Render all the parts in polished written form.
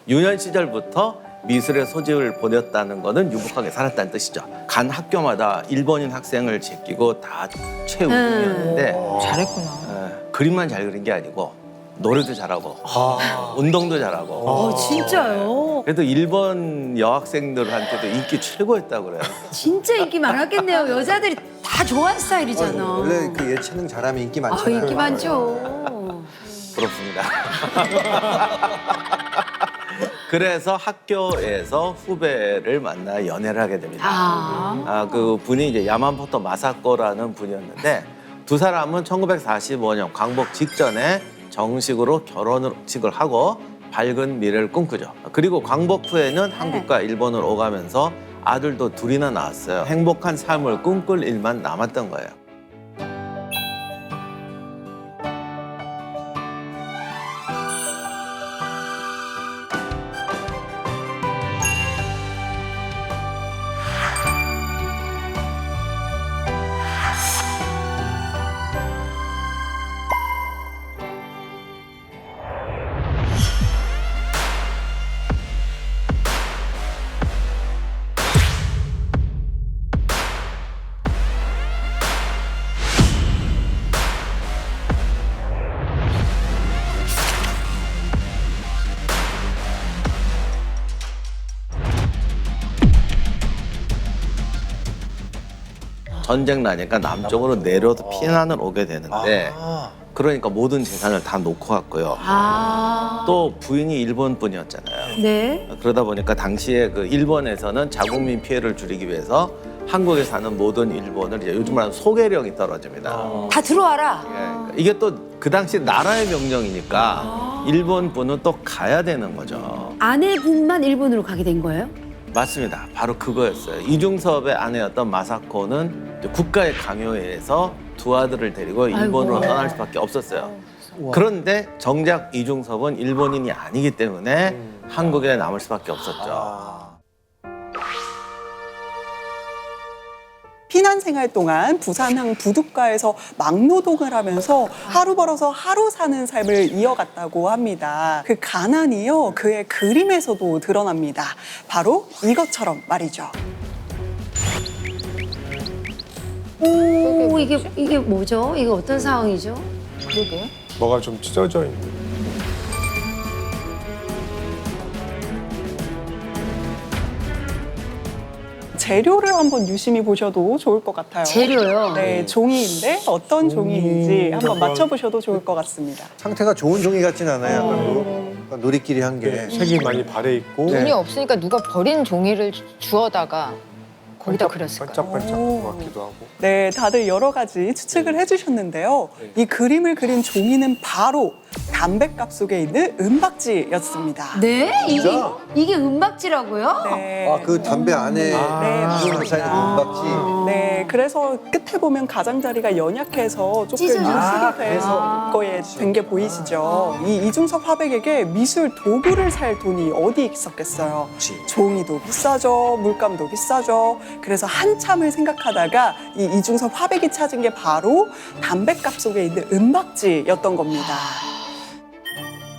유년 시절부터 미술의 소질을 보냈다는 거는 유복하게 살았다는 뜻이죠. 간 학교마다 일본인 학생을 제끼고 다 최우등이었는데 잘했구나. 그림만 잘 그린 게 아니고 노래도 잘하고 운동도 잘하고 진짜요? 그래도 일본 여학생들한테도 인기 최고였다고 그래요. 진짜 인기 많았겠네요. 여자들이 다 좋아하는 스타일이잖아. 원래 그 예체능 잘하면 인기 아, 많잖아요. 인기 많죠. 부럽습니다. 그래서 학교에서 후배를 만나 연애를 하게 됩니다. 그 분이 이제 야마모토 마사코라는 분이었는데 두 사람은 1945년 광복 직전에 정식으로 결혼식을 하고 밝은 미래를 꿈꾸죠. 그리고 광복 후에는 한국과 일본을 오가면서 아들도 둘이나 낳았어요. 행복한 삶을 꿈꿀 일만 남았던 거예요. 전쟁 나니까 남쪽으로 내려서 피난을 오게 되는데 그러니까 모든 재산을 다 놓고 갔고요. 또 부인이 일본 분이었잖아요. 네. 그러다 보니까 당시에 그 일본에서는 자국민 피해를 줄이기 위해서 한국에 사는 모든 일본을 이제 요즘 말하는 소개령이 떨어집니다. 다 들어와라. 예, 이게 또 그 당시 나라의 명령이니까 일본 분은 또 가야 되는 거죠. 아내분만 일본으로 가게 된 거예요? 맞습니다. 바로 그거였어요. 이중섭의 아내였던 마사코는 이제 국가의 강요에 의해서 두 아들을 데리고 일본으로 아이고. 떠날 수밖에 없었어요. 그런데 정작 이중섭은 일본인이 아니기 때문에 한국에 남을 수밖에 없었죠. 피난 생활 동안 부산항 부둣가에서 막노동을 하면서 하루 벌어서 하루 사는 삶을 이어갔다고 합니다. 그 가난이요, 그의 그림에서도 드러납니다. 바로 이것처럼 말이죠. 오, 이게 뭐죠? 이게 어떤 상황이죠? 그러게. 뭐가 좀 찢어져 있는. 재료를 한번 유심히 보셔도 좋을 것 같아요. 재료요? 네, 종이인데 어떤 종이인지 한번 맞춰보셔도 좋을 것 같습니다. 상태가 좋은 종이 같진 않아요. 약간 누리끼리 한 게. 색이 많이 발해 있고 돈이 없으니까 누가 버린 종이를 주워다가 거기다 그렸을 거야. 반짝반짝 것 같기도 하고. 네, 다들 여러 가지 추측을 해주셨는데요. 이 그림을 그린 종이는 바로 담뱃갑 속에 있는 은박지였습니다. 네? 이게 은박지라고요? 네. 아, 그 담배 안에 네, 물을 쌓이는 은박지. 네, 그래서 끝에 보면 가장자리가 연약해서 조금 찢어졌어요. 유식이 돼서 거에 된 게 보이시죠? 이 이중섭 화백에게 미술 도구를 살 돈이 어디 있었겠어요? 종이도 비싸죠, 물감도 비싸죠. 그래서 한참을 생각하다가 이 이중섭 화백이 찾은 게 바로 담뱃갑 속에 있는 은박지였던 겁니다.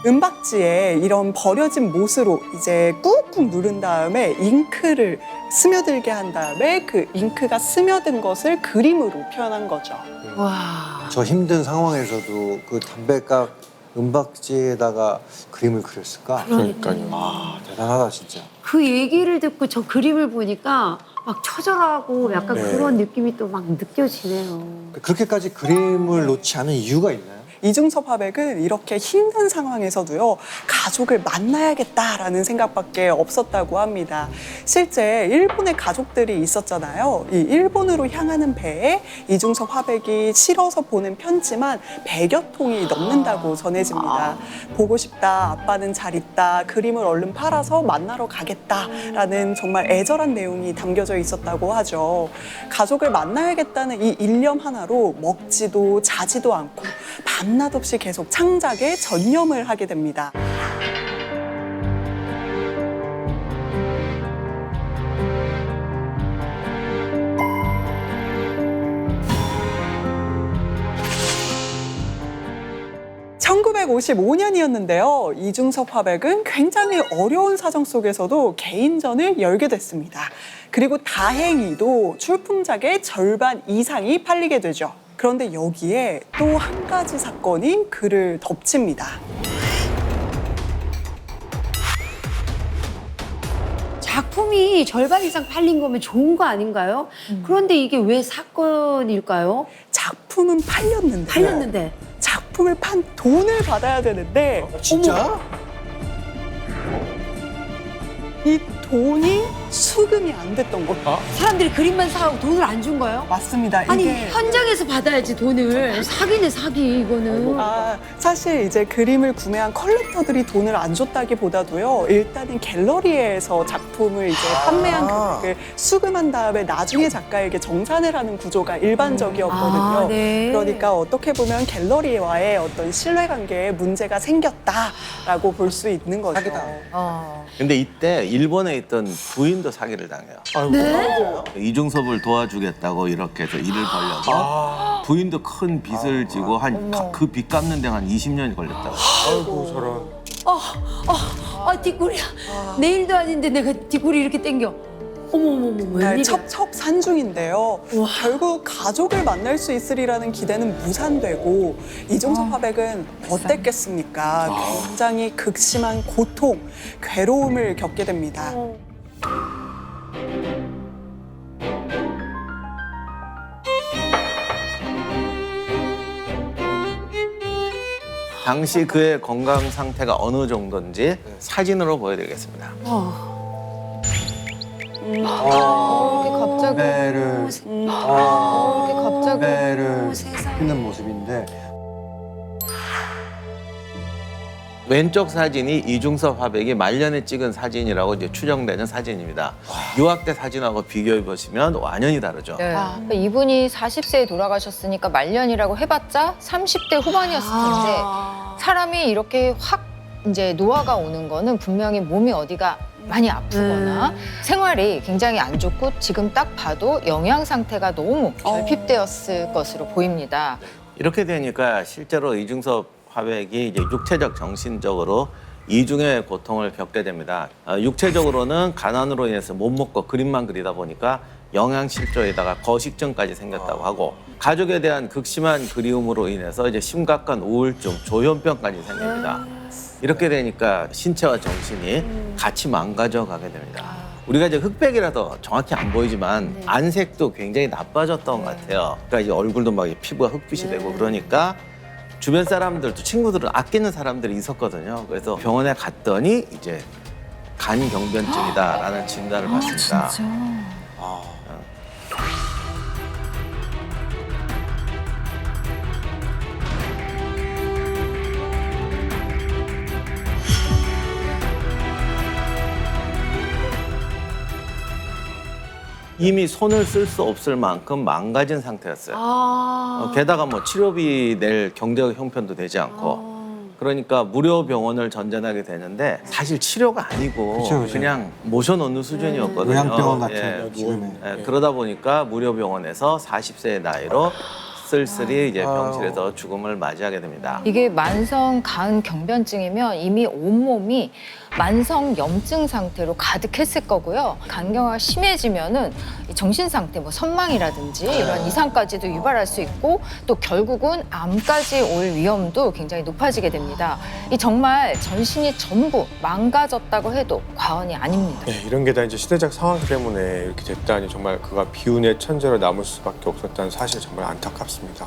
은박지에 이런 버려진 못으로 이제 꾹꾹 누른 다음에 잉크를 스며들게 한 다음에 그 잉크가 스며든 것을 그림으로 표현한 거죠. 와. 저 힘든 상황에서도 그 담배값 은박지에다가 그림을 그렸을까? 그러니까요. 아, 대단하다 진짜. 그 얘기를 듣고 저 그림을 보니까 막 처절하고 약간 네. 그런 느낌이 또 막 느껴지네요. 그렇게까지 그림을 놓지 않은 이유가 있나요? 이중섭 화백은 이렇게 힘든 상황에서도요, 가족을 만나야겠다라는 생각밖에 없었다고 합니다. 실제 일본에 가족들이 있었잖아요. 이 일본으로 향하는 배에 이중섭 화백이 실어서 보낸 편지만 100여 통이 넘는다고 전해집니다. 보고 싶다, 아빠는 잘 있다, 그림을 얼른 팔아서 만나러 가겠다라는 정말 애절한 내용이 담겨져 있었다고 하죠. 가족을 만나야겠다는 이 일념 하나로 먹지도 자지도 않고 밤낮 없이 계속 창작에 전념을 하게 됩니다. 1955년이었는데요. 이중섭 화백은 굉장히 어려운 사정 속에서도 개인전을 열게 됐습니다. 그리고 다행히도 출품작의 절반 이상이 팔리게 되죠. 그런데 여기에 또 한 가지 사건이 그를 덮칩니다. 작품이 절반 이상 팔린 거면 좋은 거 아닌가요? 그런데 이게 왜 사건일까요? 작품은 팔렸는데 팔렸는데. 작품을 판 돈을 받아야 되는데 진짜? 이 돈이 수금이 안 됐던 거예요. 사람들이 그림만 사고 돈을 안 준 거예요? 맞습니다. 아니 이게 현장에서 받아야지 돈을. 사기네 사기 이거는. 사실 이제 그림을 구매한 컬렉터들이 돈을 안 줬다기보다도요. 일단은 갤러리에서 작품을 이제 판매한 금액을 수금한 다음에 나중에 작가에게 정산을 하는 구조가 일반적이었거든요. 네. 그러니까 어떻게 보면 갤러리와의 어떤 신뢰관계에 문제가 생겼다라고 볼 수 있는 거죠. 사기다. 근데 이때 일본에 있던 부인도 사기를 당해요. 네? 이중섭을 도와주겠다고 이렇게 해서 일을 벌려서 부인도 큰 빚을 지고 그 빚 갚는 데 한 20년이 걸렸다고. 아이고 저런. 뒷골이야. 내일도 아닌데 내가 뒷골이 이렇게 땡겨. 어머머머 웬일이야. 첩첩산중인데요. 결국 가족을 만날 수 있으리라는 기대는 무산되고 이중섭 화백은 어땠겠습니까? 굉장히 극심한 고통, 괴로움을 겪게 됩니다. 당시 그의 건강 상태가 어느 정도인지 사진으로 보여드리겠습니다. 이렇게 갑자기 배를 이렇게 갑자기 배를 있는 모습인데 왼쪽 사진이 이중섭 화백이 말년에 찍은 사진이라고 이제 추정되는 사진입니다. 유학 때 사진하고 비교해 보시면 완전히 다르죠. 네. 그러니까 이분이 40세에 돌아가셨으니까 말년이라고 해봤자 30대 후반이었을 텐데 사람이 이렇게 확 이제 노화가 오는 거는 분명히 몸이 어디가 많이 아프거나 생활이 굉장히 안 좋고 지금 딱 봐도 영양 상태가 너무 결핍되었을 것으로 보입니다. 이렇게 되니까 실제로 이중섭 화백이 이제 육체적, 정신적으로 이중의 고통을 겪게 됩니다. 육체적으로는 가난으로 인해서 못 먹고 그림만 그리다 보니까 영양실조에다가 거식증까지 생겼다고 하고 가족에 대한 극심한 그리움으로 인해서 이제 심각한 우울증, 조현병까지 생깁니다. 이렇게 되니까 신체와 정신이 같이 망가져 가게 됩니다. 우리가 이제 흑백이라서 정확히 안 보이지만 안색도 굉장히 나빠졌던 것 같아요. 그러니까 이제 얼굴도 막 피부가 흑빛이 되고 그러니까 주변 사람들도 친구들은 아끼는 사람들이 있었거든요. 그래서 병원에 갔더니 이제 간경변증이다라는 진단을 받습니다. 이미 손을 쓸 수 없을 만큼 망가진 상태였어요. 게다가 뭐 치료비 낼 경제적 형편도 되지 않고 그러니까 무료 병원을 전전하게 되는데 사실 치료가 아니고 그쵸. 그냥 모셔놓는 수준이었거든요. 요양병원 같은 수준에. 그러다 보니까 무료 병원에서 40세의 나이로 쓸쓸히 이제 병실에서 죽음을 맞이하게 됩니다. 이게 만성 간경변증이면 이미 온몸이 만성 염증 상태로 가득했을 거고요. 간경화가 심해지면은 이 정신 상태, 뭐 선망이라든지 이런 이상까지도 유발할 수 있고 또 결국은 암까지 올 위험도 굉장히 높아지게 됩니다. 이 정말 전신이 전부 망가졌다고 해도 과언이 아닙니다. 네, 이런 게 다 이제 시대적 상황 때문에 이렇게 됐다니 정말 그가 비운의 천재로 남을 수밖에 없었다는 사실 정말 안타깝습니다.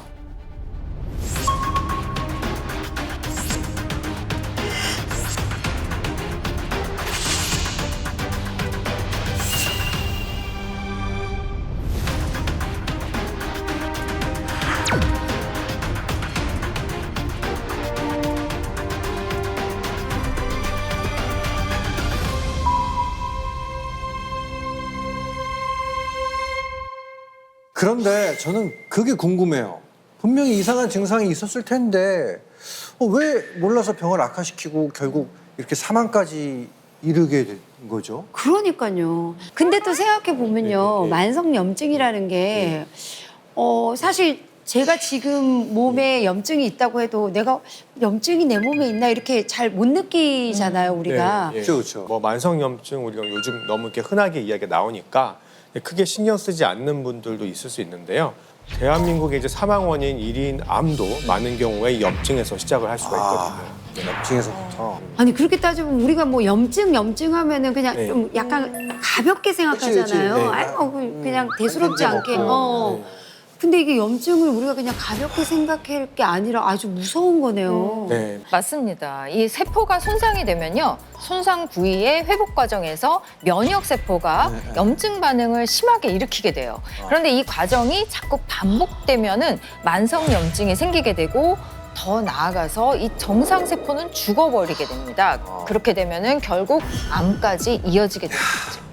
그런데 저는 그게 궁금해요. 분명히 이상한 증상이 있었을 텐데 왜 몰라서 병을 악화시키고 결국 이렇게 사망까지 이르게 된 거죠? 그러니까요. 근데 또 생각해 보면요, 만성 염증이라는 게 사실 제가 지금 몸에 염증이 있다고 해도 내가 염증이 내 몸에 있나 이렇게 잘 못 느끼잖아요, 우리가. 네, 예. 그렇죠. 뭐 만성염증 우리가 요즘 너무 이렇게 흔하게 이야기가 나오니까 크게 신경 쓰지 않는 분들도 있을 수 있는데요. 대한민국의 이제 사망 원인 1인 암도 많은 경우에 염증에서 시작을 할 수가 있거든요. 염증에서부터. 아니 그렇게 따지면 우리가 뭐 염증 하면은 그냥 네. 좀 약간 가볍게 생각하잖아요. 그치, 그치. 네. 아니 뭐 그냥 대수롭지 한 않게. 먹고. 네. 근데 이게 염증을 우리가 그냥 가볍게 생각할 게 아니라 아주 무서운 거네요. 네. 맞습니다. 이 세포가 손상이 되면요. 손상 부위의 회복 과정에서 면역 세포가 염증 반응을 심하게 일으키게 돼요. 그런데 이 과정이 자꾸 반복되면은 만성 염증이 생기게 되고 더 나아가서 이 정상 세포는 죽어버리게 됩니다. 그렇게 되면은 결국 암까지 이어지게 되는 거죠.